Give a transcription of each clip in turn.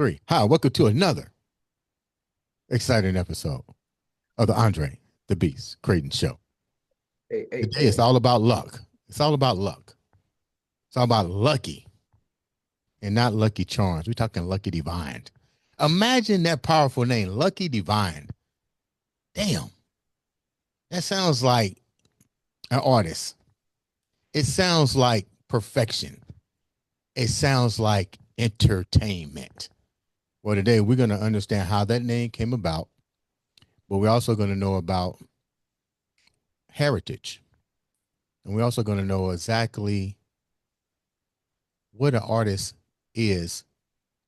three. Hi, welcome to another exciting episode of the Andre The Beast Crayton Show. Hey, hey, Today it's hey. all about luck. It's all about luck. It's all about lucky and not lucky charms. We're talking lucky divine. Imagine that powerful name, Lucky Divine. Damn, that sounds like an artist. It sounds like perfection. It sounds like entertainment. Well, today we're going to understand how that name came about, but we're also going to know about heritage. And we're also going to know exactly what an artist is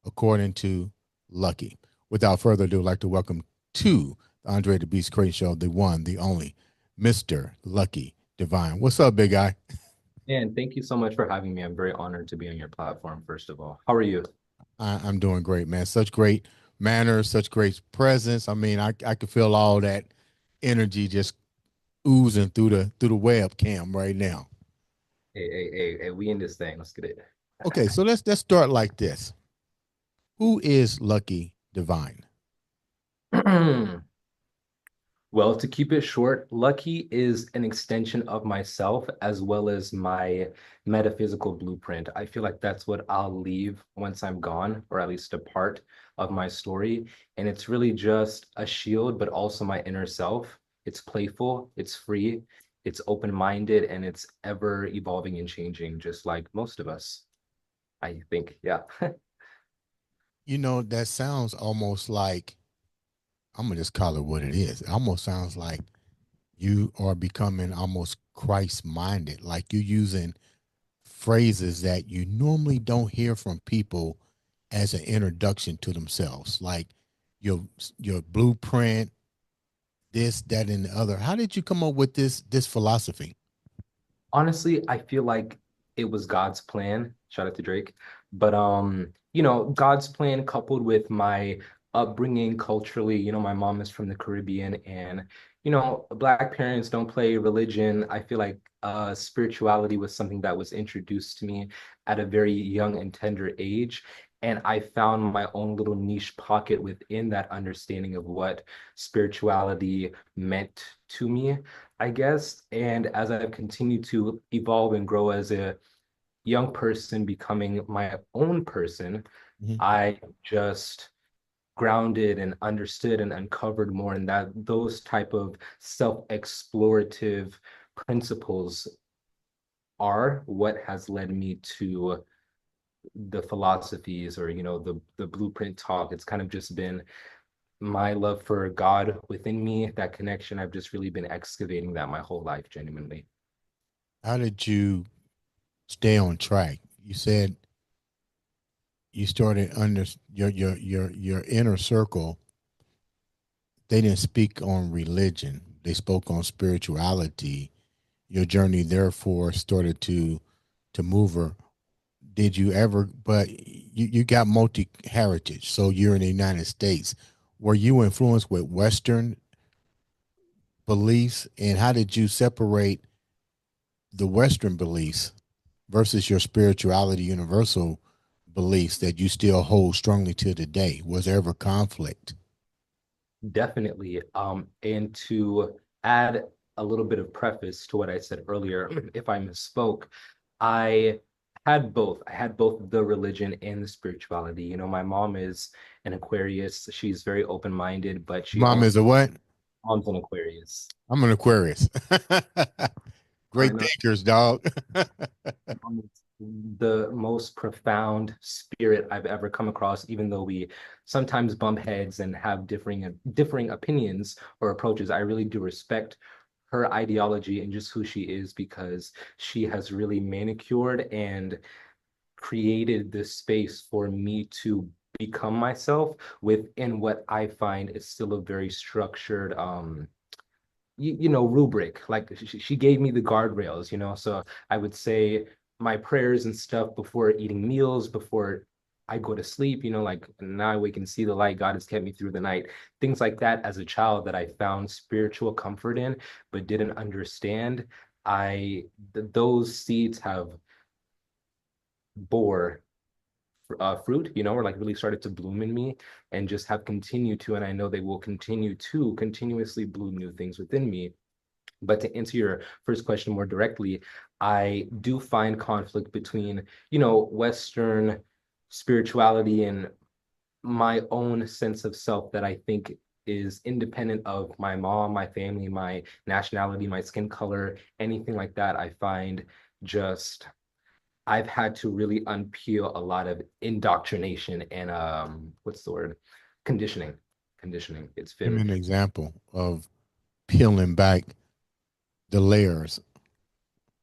according to Lucky. Without further ado, I'd like to welcome to the Andre the Beast Crayton Show, the one, the only, Mr. Lucky Divine. What's up, big guy? And thank you so much for having me. I'm very honored to be on your platform, first of all. How are you? I'm doing great, man. Such great manners, such great presence. I mean, I can feel all that energy just oozing through the webcam right now. Hey, we in this thing. Let's get it. Okay, so let's start like this. Who is Lucky Divine? Well, to keep it short, Lucky is an extension of myself as well as my metaphysical blueprint. I feel like that's what I'll leave once I'm gone, or at least a part of my story. And it's really just a shield, but also my inner self. It's playful, it's free, it's open-minded, and it's ever evolving and changing, just like most of us, I think. Yeah. That sounds almost like I'm gonna just call it what it is. It almost sounds like you are becoming almost Christ minded, like you're using phrases that you normally don't hear from people as an introduction to themselves, like your your blueprint, this, that, and the other. How did you come up with this philosophy? Honestly, I feel like it was God's plan. Shout out to Drake. But God's plan coupled with my upbringing culturally, my mom is from the Caribbean and Black parents don't play religion. I feel like spirituality was something that was introduced to me at a very young and tender age. And I found my own little niche pocket within that understanding of what spirituality meant to me. I guess. And as I've continued to evolve and grow as a young person, becoming my own person, Mhm. I just grounded and understood and uncovered more. And that those type of self-explorative principles are what has led me to the philosophies or the blueprint talk. It's kind of just been my love for God within me, that connection. I've just really been excavating that my whole life, genuinely. How did you stay on track? You said you started under your inner circle. They didn't speak on religion. They spoke on spirituality. Your journey therefore started to move her. Did you ever, but you got multi heritage, so you're in the United States. Were you influenced with Western beliefs, and how did you separate the Western beliefs versus your spirituality universal beliefs that you still hold strongly to today? Was there ever conflict? Definitely. And to add a little bit of preface to what I said earlier, if I misspoke, I had both. I had both the religion and the spirituality. My mom is an Aquarius. She's very open-minded, but she Mom also is a what? mom's an Aquarius. I'm an Aquarius. I Great know thinkers, dog. mom is the most profound spirit I've ever come across, even though we sometimes bump heads and have differing opinions or approaches. I really do respect her ideology and just who she is because she has really manicured and created this space for me to become myself within what I find is still a very structured rubric. Like she gave me the guardrails, so I would say my prayers and stuff before eating meals, before I go to sleep, like now I wake and see the light. God has kept me through the night. Things like that as a child that I found spiritual comfort in, but didn't understand. Those seeds have bore fruit, you know, or like really started to bloom in me and just have continued to, and I know they will continue to continuously bloom new things within me. But to answer your first question more directly, I do find conflict between, you know, Western spirituality and my own sense of self that I think is independent of my mom, my family, my nationality, my skin color, anything like that. I find just I've had to really unpeel a lot of indoctrination and what's the word? Conditioning. Conditioning. It's Give me been an example of peeling back the layers.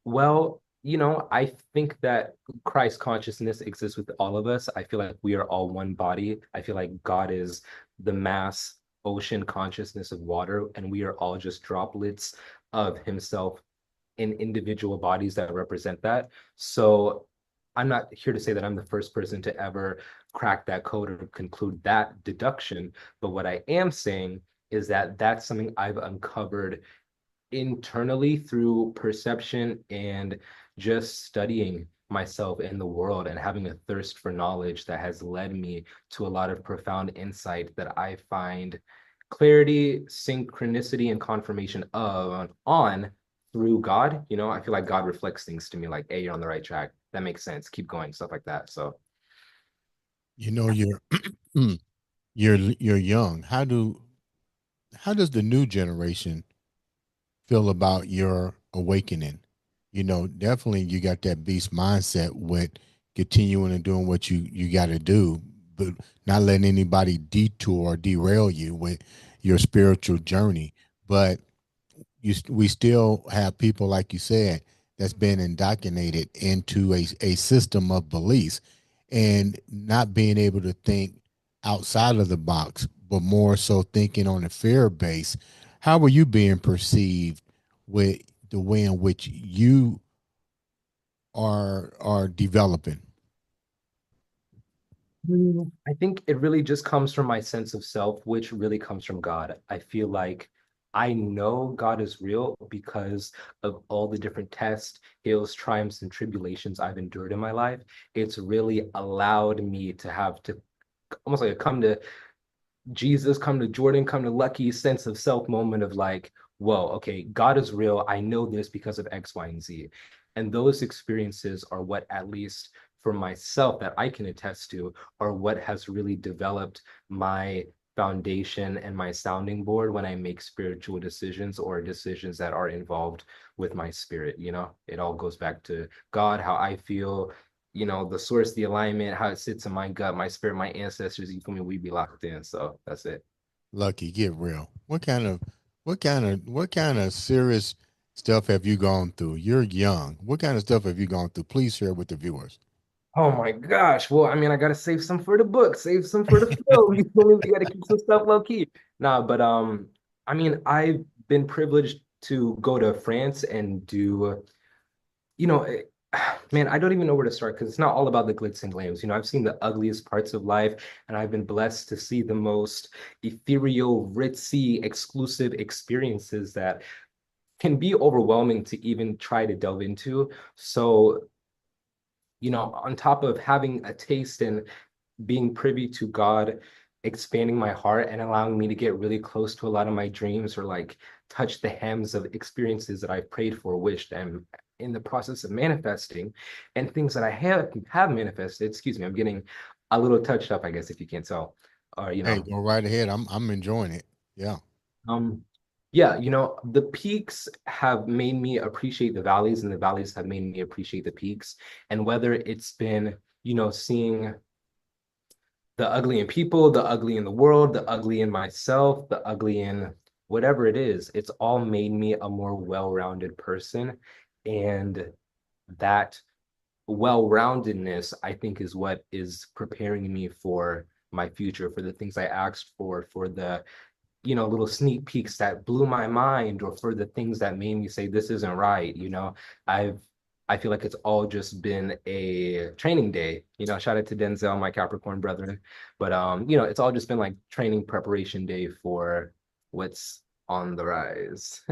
well, you know, I think that Christ consciousness exists with all of us. I feel like we are all one body. I feel like God is the mass ocean consciousness of water, and we are all just droplets of Himself in individual bodies that represent that. So I'm not here to say that I'm the first person to ever crack that code or conclude that deduction. But what I am saying is that that's something I've uncovered internally through perception and just studying myself and the world and having a thirst for knowledge that has led me to a lot of profound insight that I find clarity, synchronicity, and confirmation of on through God. You know, I feel like God reflects things to me like, hey, you're on the right track. That makes sense. Keep going, stuff like that. So You know, you're young. How does the new generation feel about your awakening? You know, definitely you got that beast mindset with continuing and doing what you got to do, but not letting anybody detour or derail you with your spiritual journey. But we still have people like you said that's been indoctrinated into a system of beliefs and not being able to think outside of the box, but more so thinking on a fear base. How are you being perceived with the way in which you are developing? I think it really just comes from my sense of self, which really comes from God. I feel like I know God is real because of all the different tests, hills, triumphs, and tribulations I've endured in my life. It's really allowed me to have to almost like a come to Jesus, come to Jordan, come to Lucky sense of self moment of like, whoa, okay, God is real. I know this because of X, Y, and Z. And those experiences are what, at least for myself, that I can attest to, are what has really developed my foundation and my sounding board when I make spiritual decisions or decisions that are involved with my spirit. You know, it all goes back to God, how I feel, you know, the source, the alignment, how it sits in my gut, my spirit, my ancestors, you feel me? We be locked in. So that's it. Lucky, get real. What kind of serious stuff have you gone through? You're young. What kind of stuff have you gone through? Please share with the viewers. Oh my gosh. Well, I mean, I gotta save some for the book, save some for the film. You feel me? We gotta keep some stuff low key. Nah, but I mean, I've been privileged to go to France and do, you know, man, I don't even know where to start because it's not all about the glitz and glams. You know, I've seen the ugliest parts of life, and I've been blessed to see the most ethereal, ritzy, exclusive experiences that can be overwhelming to even try to delve into. So, you know, on top of having a taste and being privy to God expanding my heart and allowing me to get really close to a lot of my dreams or like touch the hems of experiences that I've prayed for, wished, and in the process of manifesting and things that I have manifested. Excuse me, I'm getting a little touched up, I guess, if you can't tell. Or, you Hey, know, go right ahead. I'm enjoying it. Yeah. um, yeah, you know, the peaks have made me appreciate the valleys, and the valleys have made me appreciate the peaks. And whether it's been, you know, seeing the ugly in people, the ugly in the world, the ugly in myself, the ugly in whatever it is, it's all made me a more well-rounded person. And that well-roundedness, I think, is what is preparing me for my future, for the things I asked for the, you know, little sneak peeks that blew my mind, or for the things that made me say this isn't right. You know, I've I feel like it's all just been a training day. You know, shout out to Denzel, my Capricorn brethren. But you know, it's all just been like training preparation day for what's on the rise.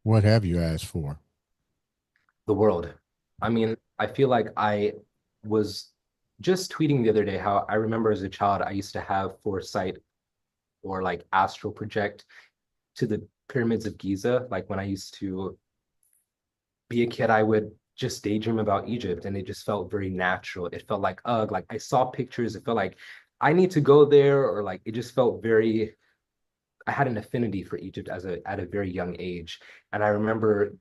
What have you asked for? The world. I mean, I feel like I was just tweeting the other day how I remember as a child, I used to have foresight or like astral project to the pyramids of Giza. Like when I used to be a kid, I would just daydream about Egypt and it just felt very natural. It felt like, ugh, like I saw pictures. It felt like I need to go there, or like it just felt very, I had an affinity for Egypt as a at a very young age. And I remember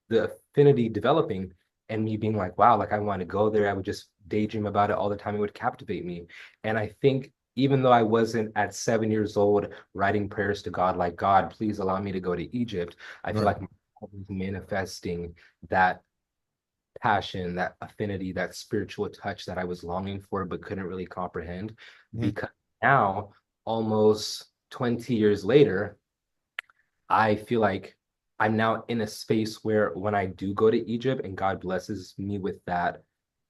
the affinity developing and me being like, wow, like I want to go there. I would just daydream about it all the time. It would captivate me. And I think even though I wasn't at 7 years old writing prayers to God, like, God, please allow me to go to Egypt, I feel Right. like I was manifesting that passion, that affinity, that spiritual touch that I was longing for but couldn't really comprehend. Mhm. Because now, almost 20 years later, I feel like I'm now in a space where when I do go to Egypt and God blesses me with that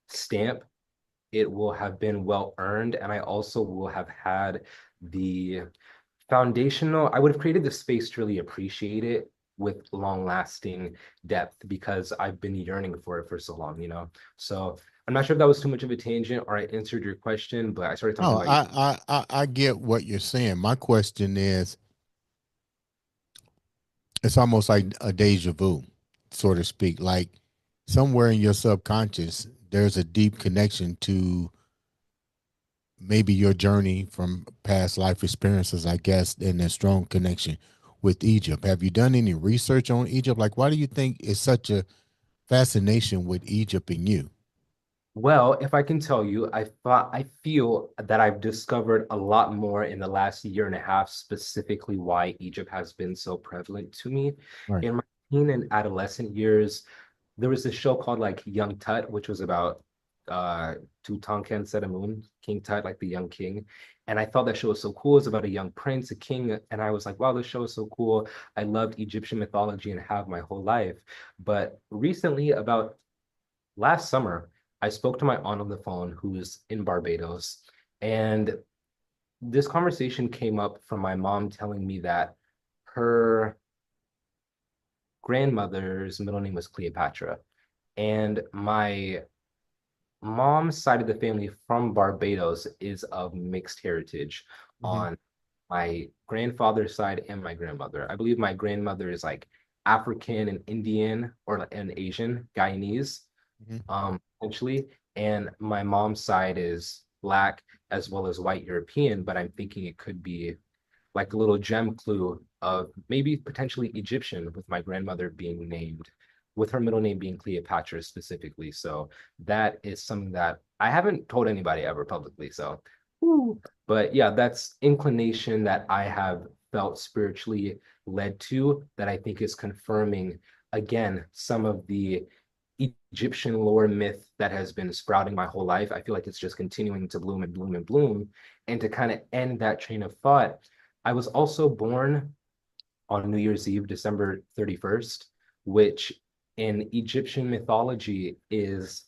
stamp, it will have been well earned. And I also will have had the foundational, I would have created the space to really appreciate it with long lasting depth because I've been yearning for it for so long, you know? So I'm not sure if that was too much of a tangent or I answered your question, but I started talking Oh, about you. I get what you're saying. My question is, it's almost like a deja vu, so to speak. Like somewhere in your subconscious, there's a deep connection to maybe your journey from past life experiences, I guess, and a strong connection with Egypt. Have you done any research on Egypt? Like, why do you think it's such a fascination with Egypt in you? Well, if I can tell you, I feel that I've discovered a lot more in the last year and a half, specifically why Egypt has been so prevalent to me. Right. In my teen and adolescent years, there was this show called like Young Tut, which was about uh Tutankhamun, King Tut, like the young king. And I thought that show was so cool. It's about a young prince, a king, and I was like, wow, this show is so cool. I loved Egyptian mythology and have my whole life. But recently, about last summer, I spoke to my aunt on the phone who's in Barbados, and this conversation came up from my mom telling me that her grandmother's middle name was Cleopatra. And my mom's side of the family from Barbados is of mixed heritage Hmm. on my grandfather's side and my grandmother. I believe my grandmother is like African and Indian or an Asian, Guyanese, Hmm. essentially. And my mom's side is black as well as white European, but I'm thinking it could be like a little gem clue of maybe potentially Egyptian with my grandmother being named, with her middle name being Cleopatra specifically. So that is something that I haven't told anybody ever publicly. So, but yeah, that's inclination that I have felt spiritually led to that I think is confirming again some of the Egyptian lore myth that has been sprouting my whole life. I feel like it's just continuing to bloom and bloom and bloom. And to kind of end that train of thought, I was also born on New Year's Eve, December 31st, which in Egyptian mythology is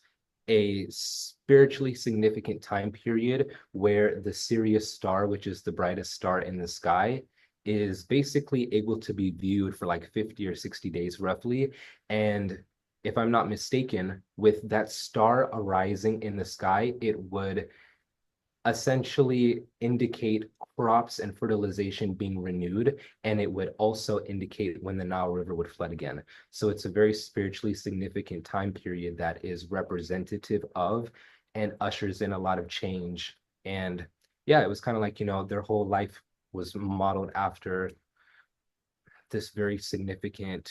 a spiritually significant time period where the Sirius star, which is the brightest star in the sky, is basically able to be viewed for like 50 or 60 days roughly. And if I'm not mistaken, with that star arising in the sky, it would essentially indicate crops and fertilization being renewed, and it would also indicate when the Nile River would flood again. So it's a very spiritually significant time period that is representative of and ushers in a lot of change. And yeah, it was kind of like, their whole life was modeled after this very significant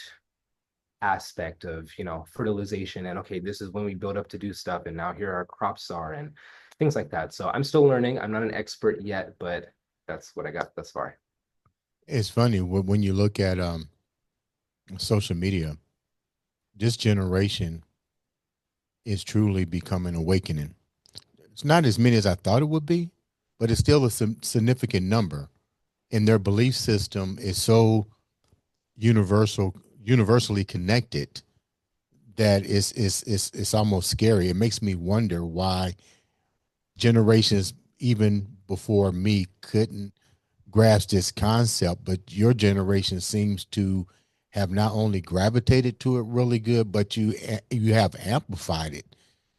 aspect of fertilization and okay, this is when we build up to do stuff and now here our crops are and things like that. So I'm still learning. I'm not an expert yet, but that's what I got thus far. It's funny when you look at social media. This generation is truly becoming awakening. It's not as many as I thought it would be, but it's still a significant number. And their belief system is so universally connected that it's almost scary. It makes me wonder why generations even before me couldn't grasp this concept, but your generation seems to have not only gravitated to it really good, but you have amplified it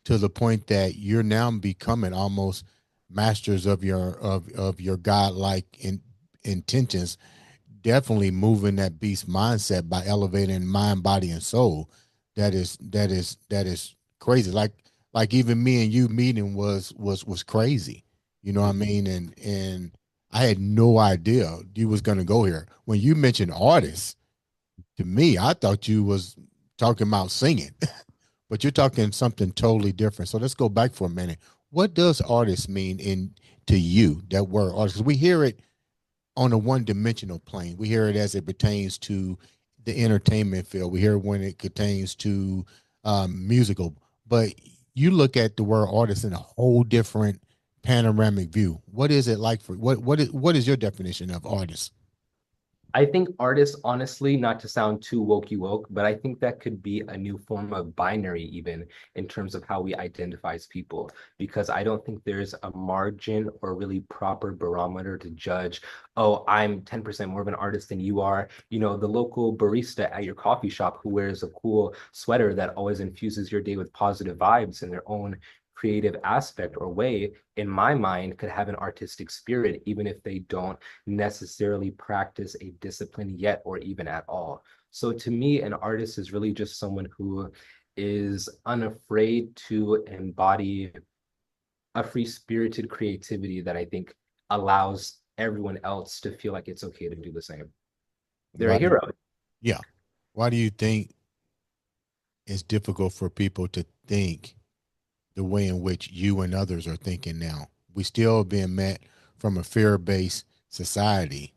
to the point that you're now becoming almost masters of your godlike intentions, definitely moving that beast mindset by elevating mind, body, and soul. That is crazy. Like even me and you meeting was crazy. You know what I mean? And I had no idea you was gonna go here. When you mentioned artists, to me, I thought you was talking about singing, but you're talking something totally different. So let's go back for a minute. What does artist mean in to you? That word artist, 'cause we hear it on a one-dimensional plane. We hear it as it pertains to the entertainment field. We hear it when it pertains to musical. But you look at the word artist in a whole different panoramic view. What is it like for what is your definition of artist? I think artists, honestly, not to sound too wokey woke, but I think that could be a new form of binary, even in terms of how we identify as people, because I don't think there's a margin or really proper barometer to judge, oh, I'm 10% more of an artist than you are. You know, the local barista at your coffee shop who wears a cool sweater that always infuses your day with positive vibes in their own creative aspect or way, in my mind, could have an artistic spirit, even if they don't necessarily practice a discipline yet or even at all. So to me, an artist is really just someone who is unafraid to embody a free-spirited creativity that I think allows everyone else to feel like it's okay to do the same. They're a Why do hero. yeah. Why do you think it's difficult for people to think the way in which you and others are thinking now? We still being met from a fear-based society.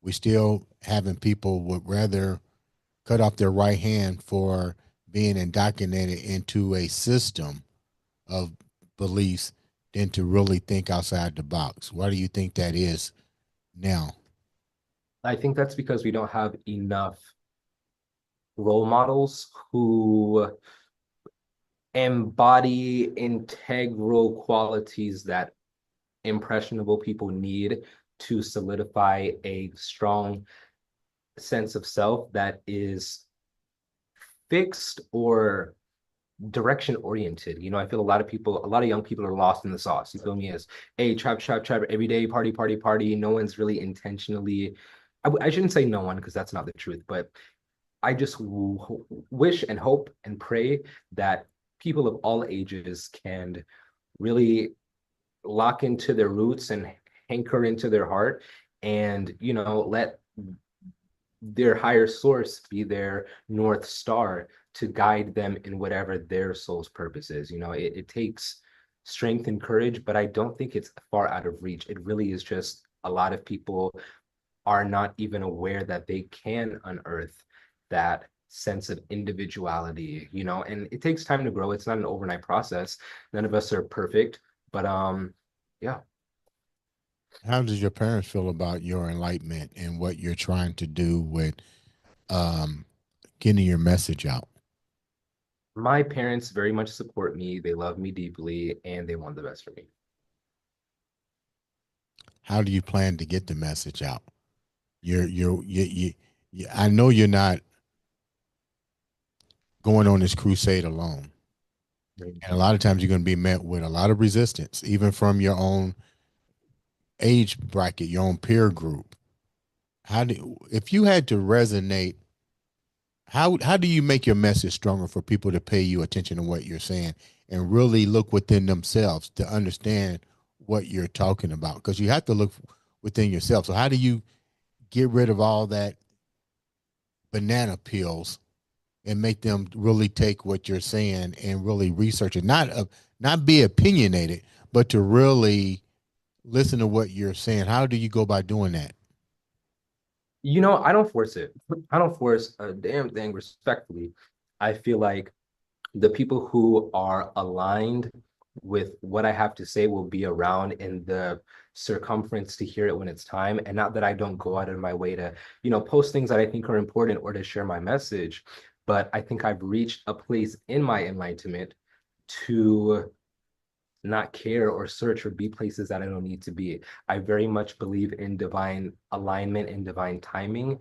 We still having people would rather cut off their right hand for being indoctrinated into a system of beliefs than to really think outside the box. Why do you think that is now? I think that's because we don't have enough role models who embody integral qualities that impressionable people need to solidify a strong sense of self that is fixed or direction oriented. You know, I feel a lot of people, a lot of young people are lost in the sauce. You feel me? As, hey, trap, trap, trap, every day, party, party, party. No one's really intentionally, I shouldn't say no one because that's not the truth, but I just wish and hope and pray that people of all ages can really lock into their roots and anchor into their heart and, you know, let their higher source be their North Star to guide them in whatever their soul's purpose is. You know, it takes strength and courage, but I don't think it's far out of reach. It really is just a lot of people are not even aware that they can unearth that sense of individuality, you know, and it takes time to grow. It's not an overnight process. None of us are perfect, but yeah. How does your parents feel about your enlightenment and what you're trying to do with um, getting your message out? My parents very much support me. They love me deeply and they want the best for me. How do you plan to get the message out? I know you're not going on this crusade alone. And a lot of times you're going to be met with a lot of resistance, even from your own age bracket, your own peer group. If you had to resonate, how do you make your message stronger for people to pay you attention to what you're saying and really look within themselves to understand what you're talking about? Because you have to look within yourself. So how do you get rid of all that banana peels and make them really take what you're saying and really research it, not be opinionated, but to really listen to what you're saying? How do you go by doing that? You know, I don't force it. I don't force a damn thing respectfully. I feel like the people who are aligned with what I have to say will be around in the circumference to hear it when it's time. And not that I don't go out of my way to, you know, post things that I think are important or to share my message, but I think I've reached a place in my enlightenment to not care or search or be places that I don't need to be. I very much believe in divine alignment and divine timing.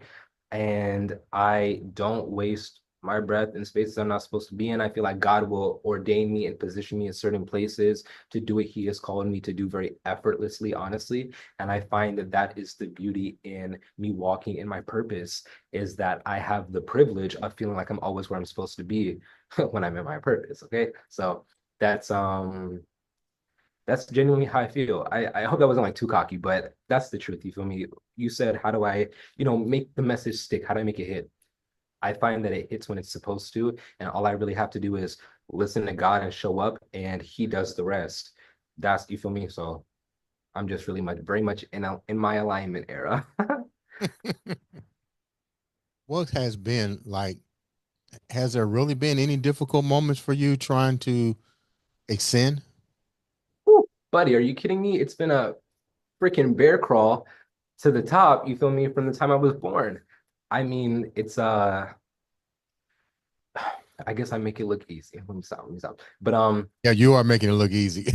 And I don't waste my breath in spaces I'm not supposed to be in. I feel like God will ordain me and position me in certain places to do what He has called me to do very effortlessly, honestly. And I find that that is the beauty in me walking in my purpose, is that I have the privilege of feeling like I'm always where I'm supposed to be when I'm in my purpose. Okay. So that's that's genuinely how I feel. I hope that wasn't like too cocky, but that's the truth. You feel me? You said, how do I, make the message stick? How do I make it hit? I find that it hits when it's supposed to, and all I really have to do is listen to God and show up, and He does the rest. That's, you feel me? So I'm just really much, very much in my alignment era. What has been like, has there really been any difficult moments for you trying to ascend? Whew. Buddy, are you kidding me? It's been a freaking bear crawl to the top. You feel me? From the time I was born. I mean, it's I guess I make it look easy. Let me stop. Let me stop. But Yeah, you are making it look easy.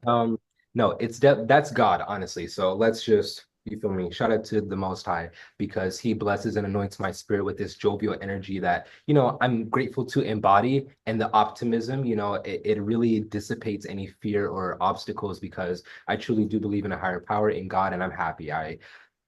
Um, no, that's God, honestly. So let's just, you feel me? Shout out to the Most High, because He blesses and anoints my spirit with this jovial energy that, I'm grateful to embody. And the optimism, it really dissipates any fear or obstacles, because I truly do believe in a higher power, in God, and I'm happy.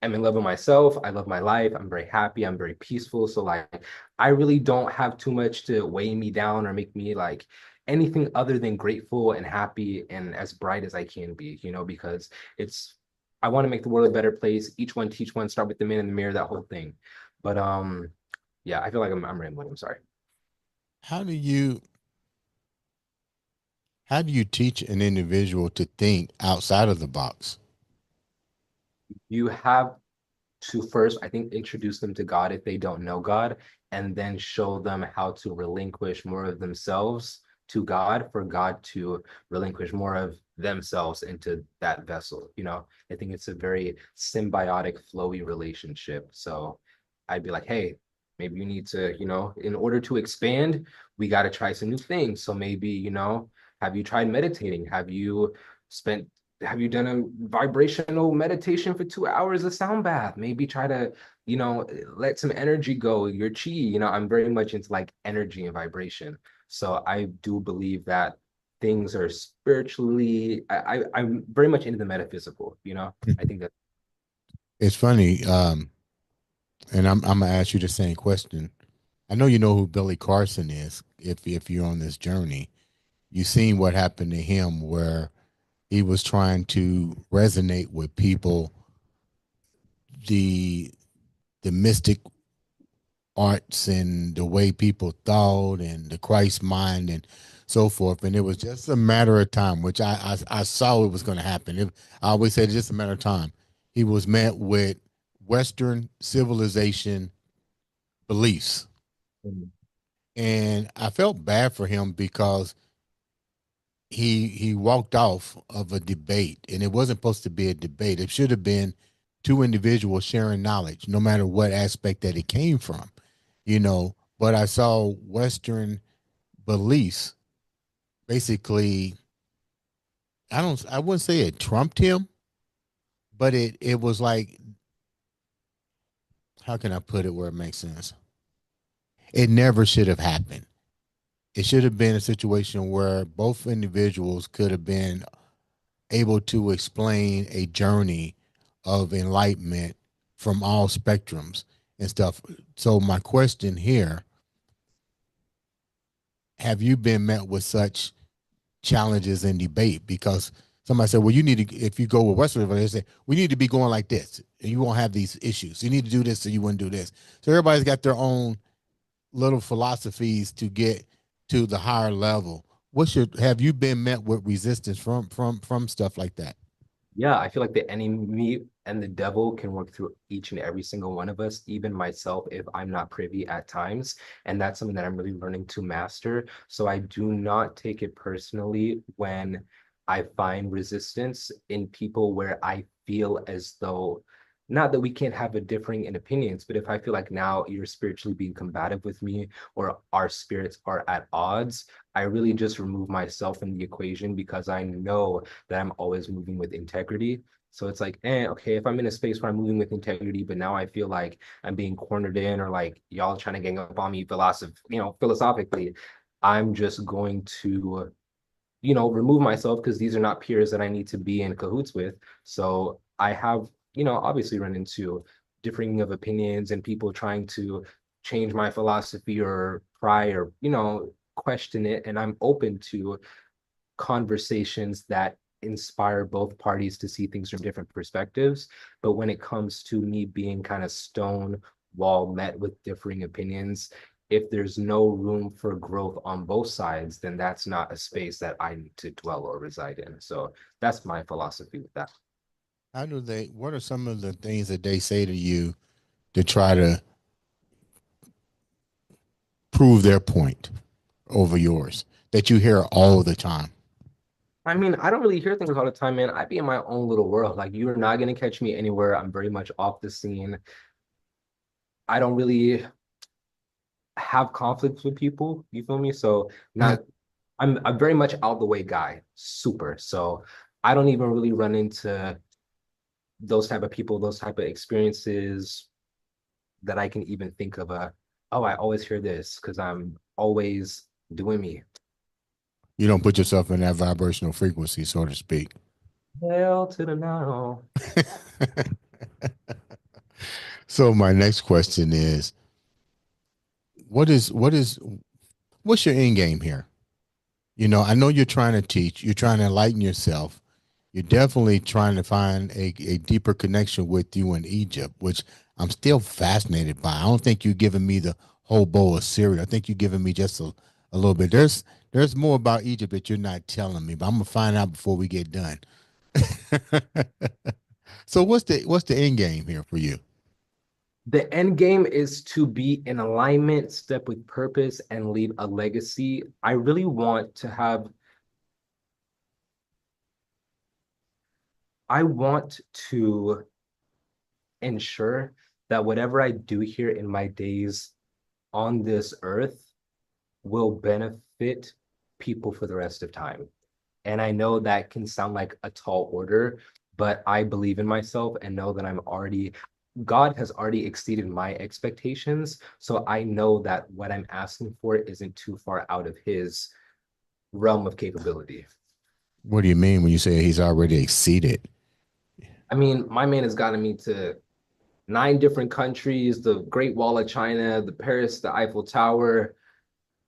I'm in love with myself. I love my life. I'm very happy. I'm very peaceful. So like, I really don't have too much to weigh me down or make me like anything other than grateful and happy and as bright as I can be, because I want to make the world a better place. Each one teach one, start with the man in the mirror, that whole thing. But yeah, I feel like I'm rambling. I'm sorry. how do you how do you teach an individual to think outside of the box? You have to first, I think, introduce them to God if they don't know God, and then show them how to relinquish more of themselves to God for God to relinquish more of themselves into that vessel. I think it's a very symbiotic, flowy relationship. So I'd be like, hey, maybe you need to, in order to expand, we got to try some new things. So maybe, have you tried meditating? Spent have you done a vibrational meditation for 2 hours, a sound bath? Maybe try to, let some energy go, your chi. I'm very much into like energy and vibration. So I do believe that things are spiritually, I'm very much into the metaphysical. I think that. It's funny, and I'm gonna ask you the same question. I know you know who Billy Carson is. If you're on this journey, you've seen what happened to him, where he was trying to resonate with people, the the mystic arts and the way people thought and the Christ mind and so forth. And it was just a matter of time, which I saw it was going to happen. I always said it's just a matter of time. He was met with Western civilization beliefs. Mhm. And I felt bad for him because he walked off of a debate, and it wasn't supposed to be a debate. It should have been two individuals sharing knowledge, no matter what aspect that it came from, But I saw Western beliefs basically. I wouldn't say it trumped him, but it was like, how can I put it where it makes sense? It never should have happened. It should have been a situation where both individuals could have been able to explain a journey of enlightenment from all spectrums and stuff. So my question here, have you been met with such challenges in debate? Because somebody said, well, you need to, if you go with Western, they say, we need to be going like this and you won't have these issues. You need to do this so you wouldn't do this. So everybody's got their own little philosophies to get to the higher level. Have you been met with resistance from stuff like that? Yeah, I feel like the enemy and the devil can work through each and every single one of us, even myself, if I'm not privy at times. And that's something that I'm really learning to master. So I do not take it personally when I find resistance in people where I feel as though not that we can't have a differing in opinions, but if I feel like now you're spiritually being combative with me or our spirits are at odds, I really just remove myself in the equation because I know that I'm always moving with integrity. So it's like, okay, if I'm in a space where I'm moving with integrity, but now I feel like I'm being cornered in or like y'all trying to gang up on me philosophically, I'm just going to remove myself because these are not peers that I need to be in cahoots with. So I have, obviously run into differing of opinions and people trying to change my philosophy or pry or, question it. And I'm open to conversations that inspire both parties to see things from different perspectives. But when it comes to me being kind of stone wall met with differing opinions, if there's no room for growth on both sides, then that's not a space that I need to dwell or reside in. So that's my philosophy with that. How do they? What are some of the things that they say to you to try to prove their point over yours that you hear all the time? I mean, I don't really hear things all the time, man. I be in my own little world. Like, you're not going to catch me anywhere. I'm very much off the scene. I don't really have conflicts with people. You feel me? So Yeah. not I'm very much out the way guy, super. So I don't even really run into those type of people, those type of experiences that I can even think of oh, I always hear this because I'm always doing me. You don't put yourself in that vibrational frequency, so to speak. Hell to the no. So my next question is, what is what's your end game here? I know you're trying to teach, you're trying to enlighten yourself. You're definitely trying to find a deeper connection with you in Egypt, which I'm still fascinated by. I don't think you're giving me the whole bowl of cereal. I think you're giving me just a little bit. There's more about Egypt that you're not telling me, but I'm gonna find out before we get done. So what's the end game here for you? The end game is to be in alignment, step with purpose, and leave a legacy. I want to ensure that whatever I do here in my days on this earth will benefit people for the rest of time. And I know that can sound like a tall order, but I believe in myself and know that God has already exceeded my expectations. So I know that what I'm asking for isn't too far out of his realm of capability. What do you mean when you say he's already exceeded? I mean, my man has gotten me to 9 different countries, the Great Wall of China, the Paris, the Eiffel Tower.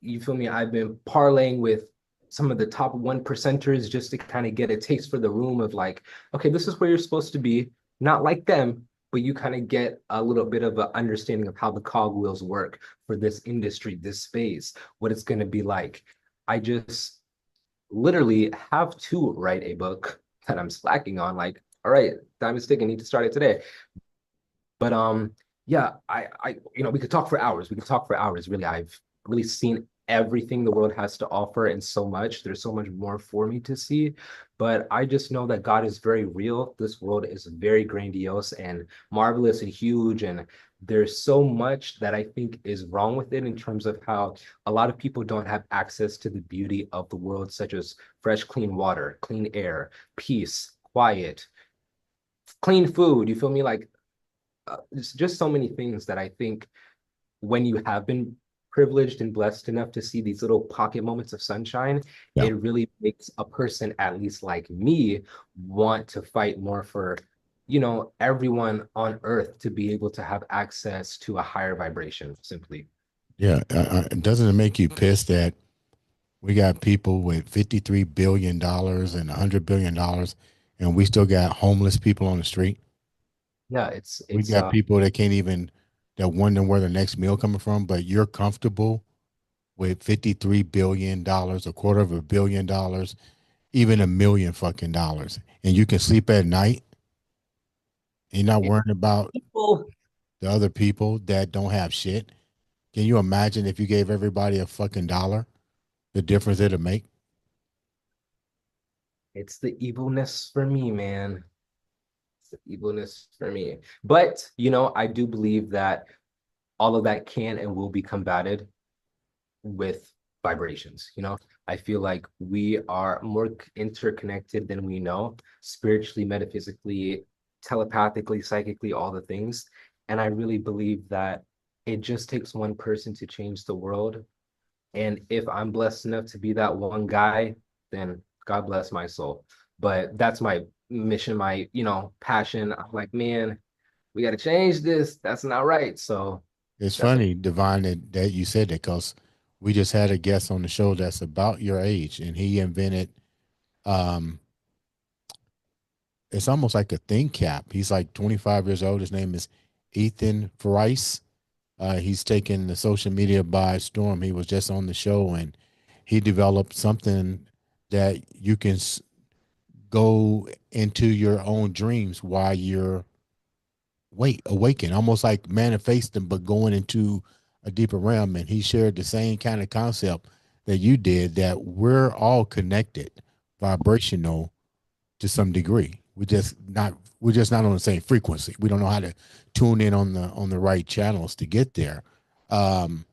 You feel me? I've been parlaying with some of the top 1 percenters just to kind of get a taste for the room of like, okay, this is where you're supposed to be. Not like them, but you kind of get a little bit of an understanding of how the cogwheels work for this industry, this space, what it's going to be like. I just literally have to write a book that I'm slacking on. Like, all right, time is ticking. Need to start it today. But yeah, we could talk for hours. We could talk for hours. Really, I've really seen everything the world has to offer and so much. There's so much more for me to see. But I just know that God is very real. This world is very grandiose and marvelous and huge. And there's so much that I think is wrong with it in terms of how a lot of people don't have access to the beauty of the world, such as fresh, clean water, clean air, peace, quiet, clean food. You feel me? Like it's just so many things that I think when you have been privileged and blessed enough to see these little pocket moments of sunshine, Yeah. it really makes a person, at least like me, want to fight more for, everyone on earth to be able to have access to a higher vibration, simply. Yeah. Doesn't it make you pissed that we got people with $53 billion and $100 billion, and we still got homeless people on the street? Yeah, We it's got people that can't even that wonder where the next meal coming from, but you're comfortable with $53 billion, a quarter of $1 billion, even $1 million fucking dollars, and you can sleep at night. You're not worrying about people. the other people that don't have shit. Can you imagine if you gave everybody a fucking dollar, the difference it'd make? It's the evilness for me, man. the evilness for me. But, I do believe that all of that can and will be combated with vibrations. I feel like we are more interconnected than we know, spiritually, metaphysically, telepathically, psychically, all the things. And I really believe that it just takes one person to change the world. And if I'm blessed enough to be that one guy, then God bless my soul. But that's my mission, my, passion. I'm like, man, we got to change this. That's not right. So It's that's funny, Divine, that you said that because we just had a guest on the show that's about your age, and he invented. Um, it's almost like a think cap. He's like 25 years old. His name is Ethan Rice. He's taken the social media by storm. He was just on the show, and he developed something that you can go into your own dreams while you're awaken, almost like manifesting, but going into a deeper realm. And he shared the same kind of concept that you did, that we're all connected, vibrational to some degree. We're just not on the same frequency. We don't know how to tune in on the right channels to get there. Um,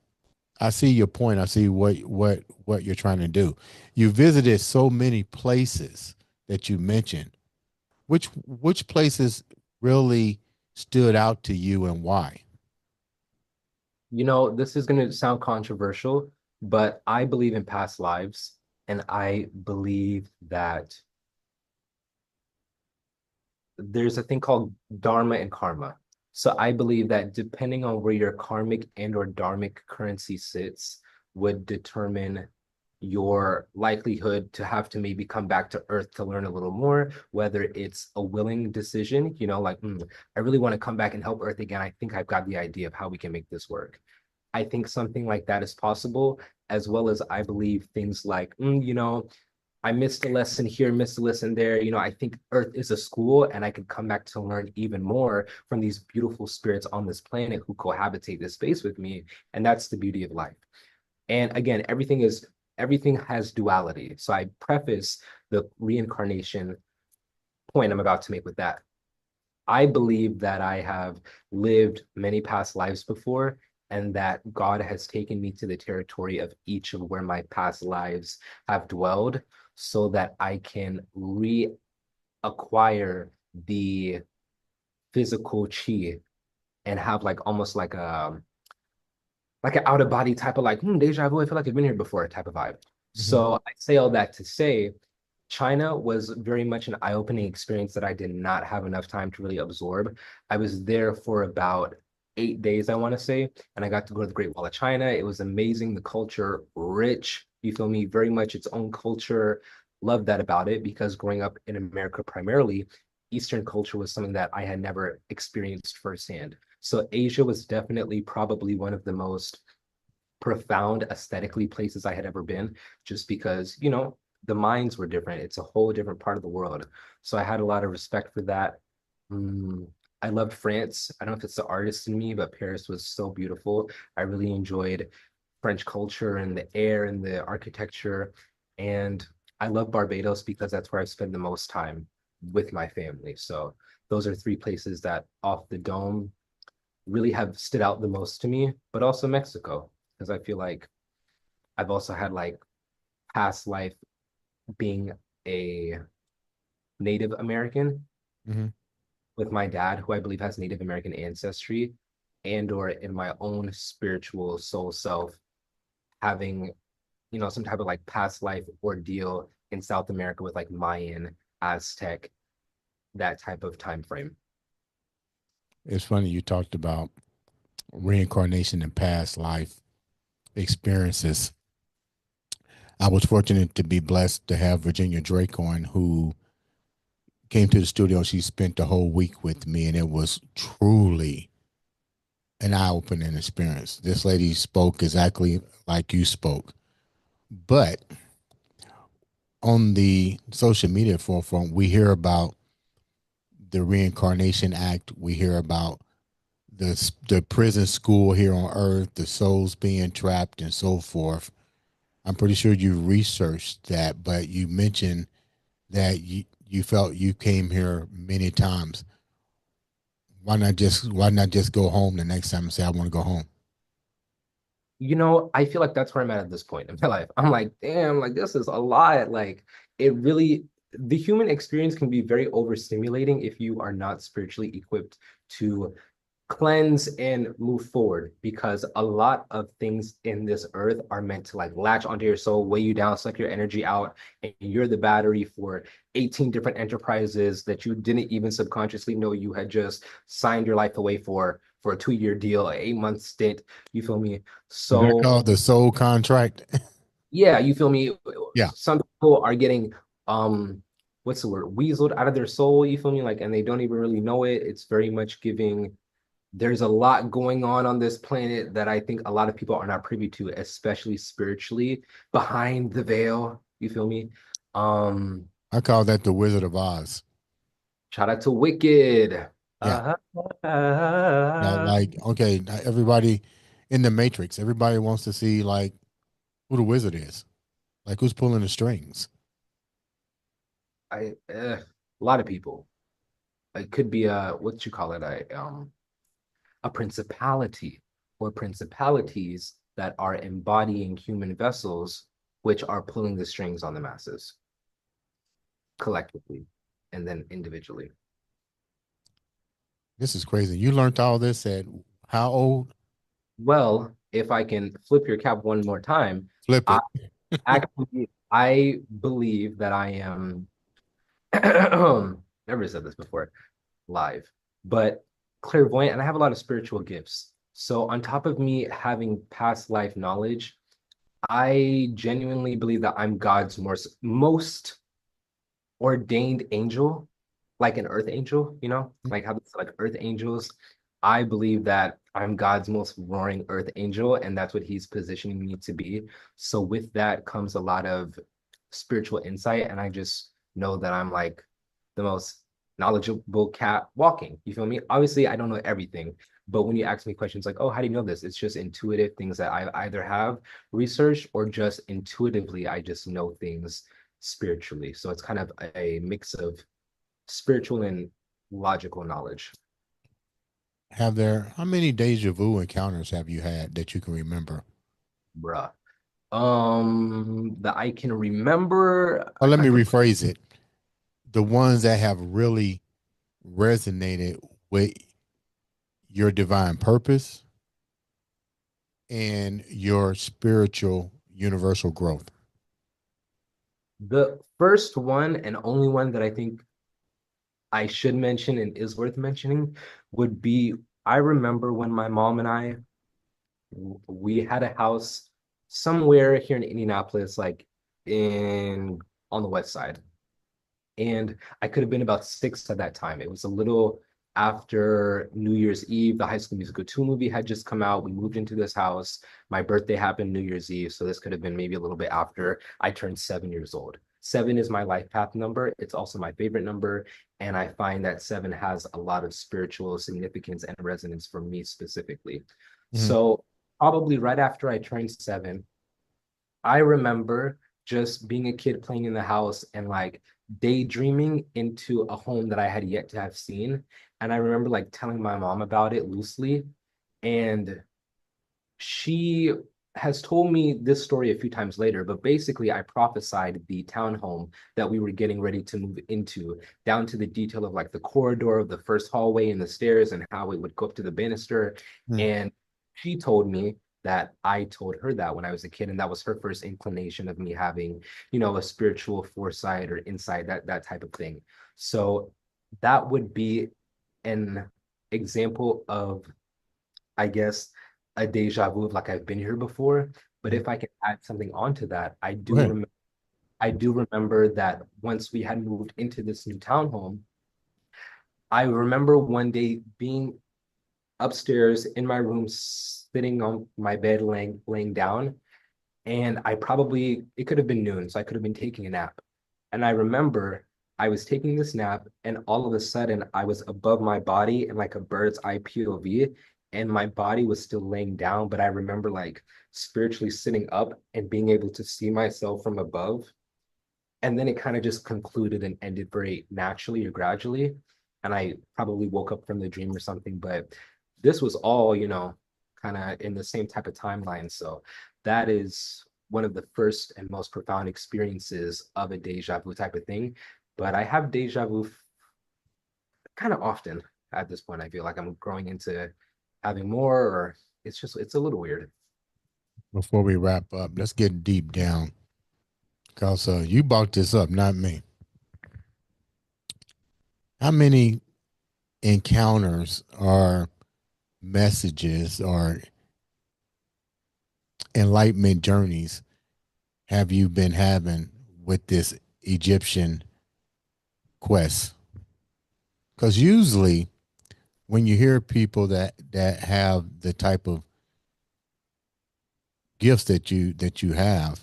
I see your point. I see what you're trying to do. You visited so many places that you mentioned. Which places really stood out to you, and why? This is going to sound controversial, but I believe in past lives, and I believe that there's a thing called dharma and karma. So I believe that depending on where your karmic and or dharmic currency sits would determine your likelihood to have to maybe come back to earth to learn a little more, whether it's a willing decision, like, I really want to come back and help earth again. I think I've got the idea of how we can make this work. I think something like that is possible, as well as I believe things like, I missed a lesson here, missed a lesson there. I think Earth is a school, and I could come back to learn even more from these beautiful spirits on this planet who cohabitate this space with me. And that's the beauty of life. And again, everything has duality. So I preface the reincarnation point I'm about to make with that. I believe that I have lived many past lives before, and that God has taken me to the territory of each of where my past lives have dwelled so that I can reacquire the physical chi and have like almost like an out of body type of like, deja vu, I feel like I've been here before type of vibe. Mhm. So I say all that to say China was very much an eye-opening experience that I did not have enough time to really absorb. I was there for about 8 days, I want to say, and I got to go to the Great Wall of China. It was amazing. The culture, rich, you feel me, very much its own culture. Love that about it because growing up in America primarily, Eastern culture was something that I had never experienced firsthand. So Asia was definitely probably one of the most profound aesthetically places I had ever been, just because, the minds were different. It's a whole different part of the world. So I had a lot of respect for that. Mm, I loved France. I don't know if it's the artist in me, but Paris was so beautiful. I really enjoyed French culture and the air and the architecture. And I love Barbados because that's where I spend the most time with my family. So those are three places that off the dome really have stood out the most to me, but also Mexico, because I feel like I've also had like past life being a Native American Mhm. with my dad, who I believe has Native American ancestry, and or in my own spiritual soul self having, some type of like past life ordeal in South America with like Mayan, Aztec, that type of time frame. It's funny you talked about reincarnation and past life experiences. I was fortunate to be blessed to have Virginia Drake on, who came to the studio. She spent the whole week with me, and it was truly an eye-opening experience. This lady spoke exactly like you spoke, but on the social media forefront, we hear about the Reincarnation Act. We hear about the prison school here on Earth, the souls being trapped, and so forth. I'm pretty sure you researched that, but you mentioned that you felt you came here many times. Why not just go home the next time and say I want to go home? I feel like that's where I'm at this point in my life. I'm like, damn, like this is a lot. Like it really, the human experience can be very overstimulating if you are not spiritually equipped to cleanse and move forward, because a lot of things in this earth are meant to like latch onto your soul, weigh you down, suck your energy out, and you're the battery for 18 different enterprises that you didn't even subconsciously know you had just signed your life away for a 2-year deal, an 8-month stint. You feel me? Is that So called the soul contract? yeah, you feel me? Yeah. Some people are getting what's the word? Weaseled out of their soul, you feel me? Like, and they don't even really know it. It's very much giving. There's a lot going on this planet that I think a lot of people are not privy to, especially spiritually, behind the veil. You feel me? Um, I call that the Wizard of Oz. Shout out to Wicked. Yeah. Uh-huh. Yeah, like okay, everybody in the Matrix, everybody wants to see like who the wizard is, like who's pulling the strings. A lot of people. It could be a what you call it, a principality or principalities that are embodying human vessels, which are pulling the strings on the masses collectively and then individually. This is crazy. You learned all this at how old? Well, if I can flip your cap one more time, Flip I it. I believe that I am never said this before live, but clairvoyant, and I have a lot of spiritual gifts. So on top of me having past life knowledge, I genuinely believe that I'm God's most ordained angel, like an earth angel, like how it's like earth angels. I believe that I'm God's most roaring earth angel, and that's what he's positioning me to be. So with that comes a lot of spiritual insight, and I just know that I'm like the most knowledgeable cat walking. You feel me? Obviously, I don't know everything, but when you ask me questions like, "Oh, how do you know this?" It's just intuitive things that I either have researched or just intuitively I just know things spiritually. So it's kind of a mix of spiritual and logical knowledge. How many deja vu encounters have you had that you can remember? Bruh. That I can remember, Or let I me could. rephrase it. The ones that have really resonated with your divine purpose and your spiritual universal growth. The first one and only one that I think I should mention and is worth mentioning would be I remember when my mom and I we had a house somewhere here in Indianapolis, like in on the west side. And I could have been about 6 at that time. It was a little after New Year's Eve. The High School Musical 2 movie had just come out. We moved into this house. My birthday happened New Year's Eve. So this could have been maybe a little bit after I turned 7 years old. 7 is my life path number. It's also my favorite number. And I find that 7 has a lot of spiritual significance and resonance for me specifically. Mhm. So probably right after I turned 7, I remember just being a kid playing in the house and like daydreaming into a home that I had yet to have seen. And I remember like telling my mom about it loosely. And she has told me this story a few times later, but basically, I prophesied the townhome that we were getting ready to move into, down to the detail of like the corridor of the first hallway and the stairs and how it would go up to the banister. Mhm. And she told me that I told her that when I was a kid, and that was her first inclination of me having, a spiritual foresight or insight, that type of thing. So that would be an example of, I guess, a deja vu of like I've been here before. But Mhm. if I can add something onto that, Go ahead. I do remember that once we had moved into this new townhome, I remember one day being upstairs in my room, sitting on my bed, laying down, and it could have been noon, so I could have been taking a nap. And I remember I was taking this nap, and all of a sudden I was above my body in like a bird's eye POV, and my body was still laying down, but I remember like spiritually sitting up and being able to see myself from above. And then it kind of just concluded and ended very naturally or gradually. and I probably woke up from the dream or something. But this was all, kind of in the same type of timeline. So that is one of the first and most profound experiences of a deja vu type of thing. But I have deja vu kind of often at this point. I feel like I'm growing into having more, or it's a little weird. Before we wrap up, let's get deep down because you brought this up, not me. How many encounters or messages or enlightenment journeys have you been having with this Egyptian quest? Because usually, when you hear people that have the type of gifts that you have,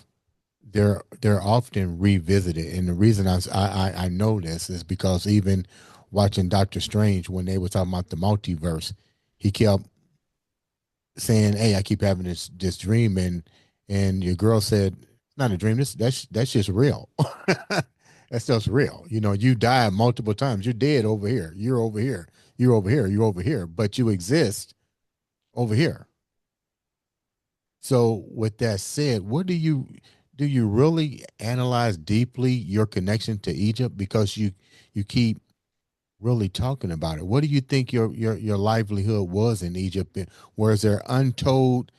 they're often revisited. And the reason I know this is because even watching Doctor Strange, when they were talking about the multiverse, he kept saying, "Hey, I keep having this dream," and your girl said, "It's not a dream. That's just real. That's just real. You know, you die multiple times. You're dead over here. You're over here. You're over here. You're over here. But you exist over here." So, with that said, what do you really analyze deeply your connection to Egypt because you keep really talking about it? What do you think your livelihood was in Egypt? Was there untold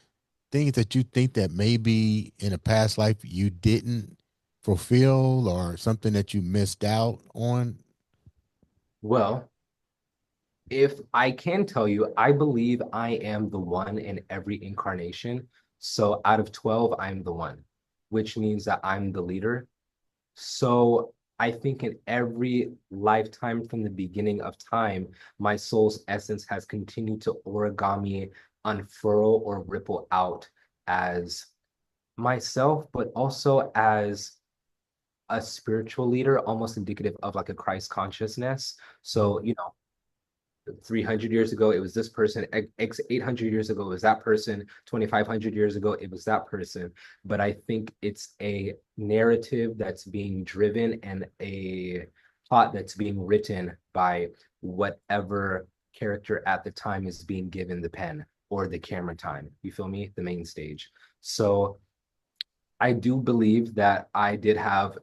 things that you think that maybe in a past life you didn't fulfill or something that you missed out on? Well, if I can tell you, I believe I am the one in every incarnation. So out of 12, I'm the one, which means that I'm the leader. So I think in every lifetime from the beginning of time, my soul's essence has continued to origami, unfurl, or ripple out as myself, but also as a spiritual leader, almost indicative of like a Christ consciousness. So, 300 years ago, it was this person. 800 years ago, it was that person. 2,500 years ago, it was that person. But I think it's a narrative that's being driven and a plot that's being written by whatever character at the time is being given the pen or the camera time. You feel me? The main stage. So I do believe that I did have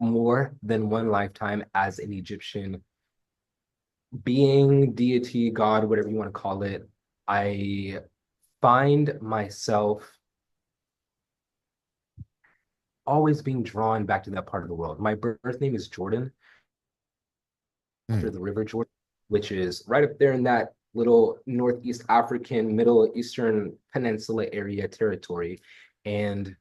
more than one lifetime as an Egyptian being, deity, God, whatever you want to call it. I find myself always being drawn back to that part of the world. My birth name is Jordan, after Hmm. the River Jordan, which is right up there in that little Northeast African, Middle Eastern Peninsula area territory. And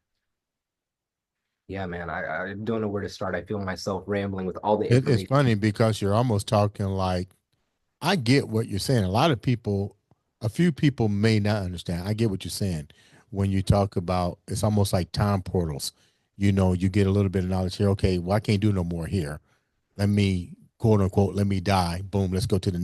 yeah, man, I don't know where to start. I feel myself rambling with all the It's information. funny because you're almost talking like I get what you're saying. A lot of people, a few people may not understand. I get what you're saying when you talk about it's almost like time portals. You know, you get a little bit of knowledge here. Okay, well, I can't do no more here. Let me quote unquote, let me die. Boom, let's go to the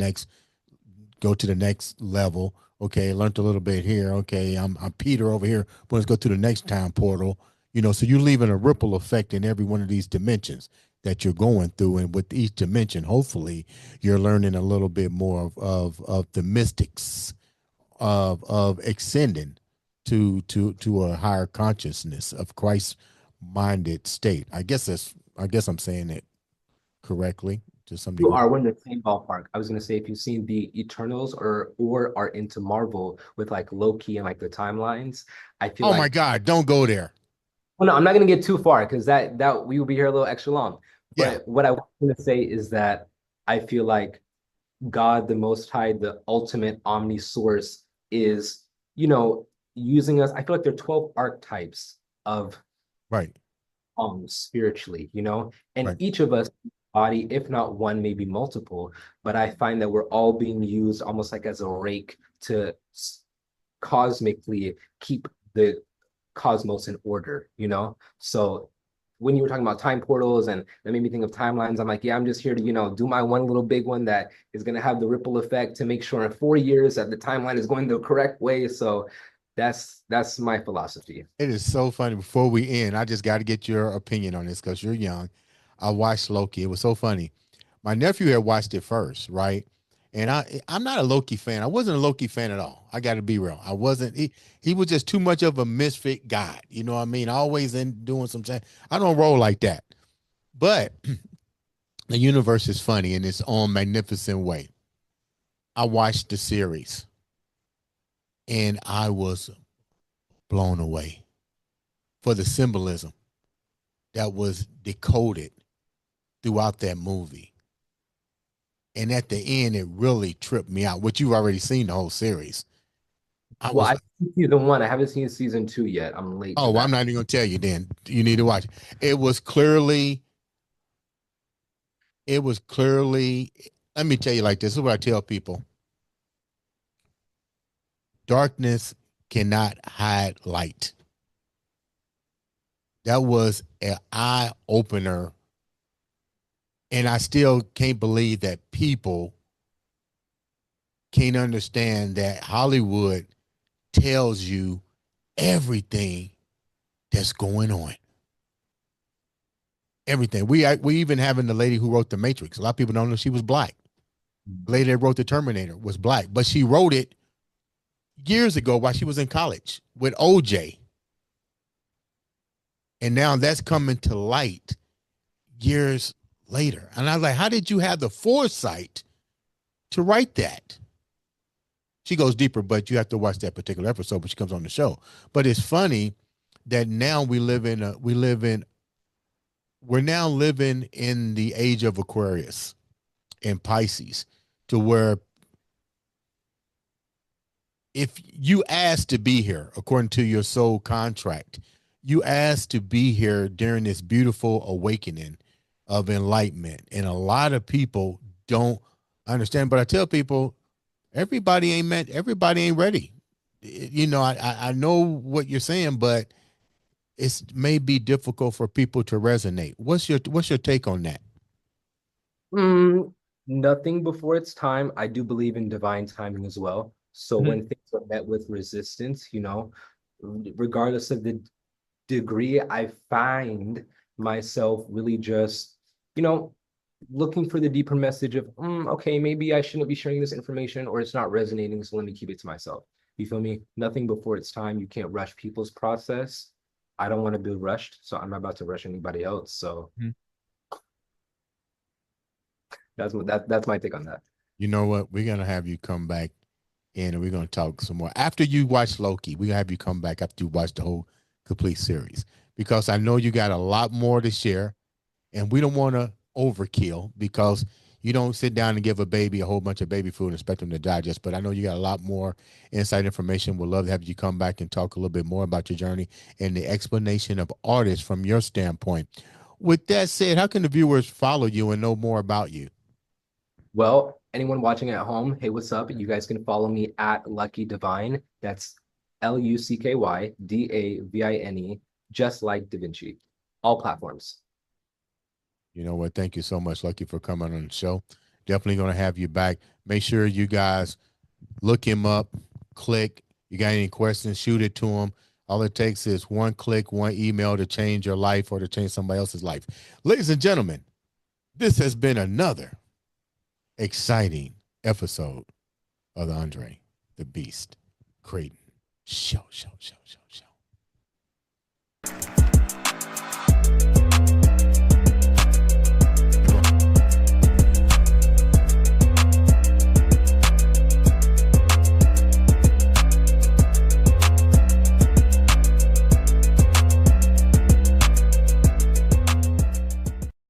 next level. Okay, learned a little bit here. Okay, I'm Peter over here. But let's go to the next time portal. You know, so you're leaving a ripple effect in every one of these dimensions that you're going through, and with each dimension, hopefully, you're learning a little bit more of the mystics of ascending to a higher consciousness of Christ minded state. I guess I'm saying it correctly to some You degree. are, we're in the same ballpark. I was gonna say if you've seen the Eternals or are into Marvel with like Loki and like the timelines, I feel Oh my like God, don't go there. well, no, I'm not gonna get too far because that we will be here a little extra long. Yeah. But what I was gonna say is that I feel like God, the Most High, the ultimate omni source, is, using us. I feel like there are 12 archetypes of Right. spiritually, and Right. each of us body, if not one, maybe multiple, but I find that we're all being used almost like as a rake to cosmically keep the cosmos in order, so when you were talking about time portals and that made me think of timelines, I'm like, yeah, I'm just here to, do my one little big one that is going to have the ripple effect to make sure in 4 years that the timeline is going the correct way. So that's my philosophy. It is so funny. Before we end, I just got to get your opinion on this because you're young. I watched Loki. It was so funny. My nephew had watched it first, right? And I'm not a Loki fan. I wasn't a Loki fan at all. I got to be real. I wasn't. He was just too much of a misfit guy. You know what I mean? Always in doing some. I don't roll like that. But the universe is funny in its own magnificent way. I watched the series and I was blown away for the symbolism that was decoded throughout that movie. And at the end, it really tripped me out, which you've already seen the whole series. I Well, was I've like, seen season one. I haven't seen season two yet. I'm late oh, to well, I'm that. not even going to tell you then. You need to watch it. It was clearly, it was clearly, let me tell you like this is what I tell people: darkness cannot hide light. That was an eye opener. And I still can't believe that people can't understand that Hollywood tells you everything that's going on. Everything. We even having the lady who wrote The Matrix. A lot of people don't know she was black. The lady that wrote The Terminator was black, but she wrote it years ago while she was in college with OJ. And now that's coming to light years later. And I was like, how did you have the foresight to write that? She goes deeper, but you have to watch that particular episode when she comes on the show. But it's funny that now we're now living in the age of Aquarius and Pisces, to where if you ask to be here according to your soul contract, you ask to be here during this beautiful awakening of enlightenment. And a lot of people don't understand. But I tell people, everybody ain't ready. You know, I know what you're saying, but it's may be difficult for people to resonate. What's your take on that? Mm, Nothing before its time. I do believe in divine timing as well. So Mhm. when things are met with resistance, regardless of the degree, I find myself really just, you know, looking for the deeper message of, okay, maybe I shouldn't be sharing this information or it's not resonating, so let me keep it to myself. You feel me? Nothing before its time. You can't rush people's process. I don't want to be rushed, so I'm not about to rush anybody else. So Mhm. that's my take on that. You know what? We're gonna have you come back in, and we're gonna talk some more after you watch Loki. We're gonna have you come back after you watch the whole complete series, because I know you got a lot more to share, and we don't want to overkill, because you don't sit down and give a baby a whole bunch of baby food and expect them to digest. But I know you got a lot more inside information. We'd love to have you come back and talk a little bit more about your journey and the explanation of artists from your standpoint. With that said, how can the viewers follow you and know more about you? Well, anyone watching at home, hey, what's up? You guys can follow me at Lucky Divine. That's LuckyDavine, just like Da Vinci. All platforms. You know what? Thank you so much, Lucky, for coming on the show. Definitely going to have you back. Make sure you guys look him up, click. You got any questions, shoot it to him. All it takes is one click, one email to change your life or to change somebody else's life. Ladies and gentlemen, this has been another exciting episode of the Andre the Beast Crayton show.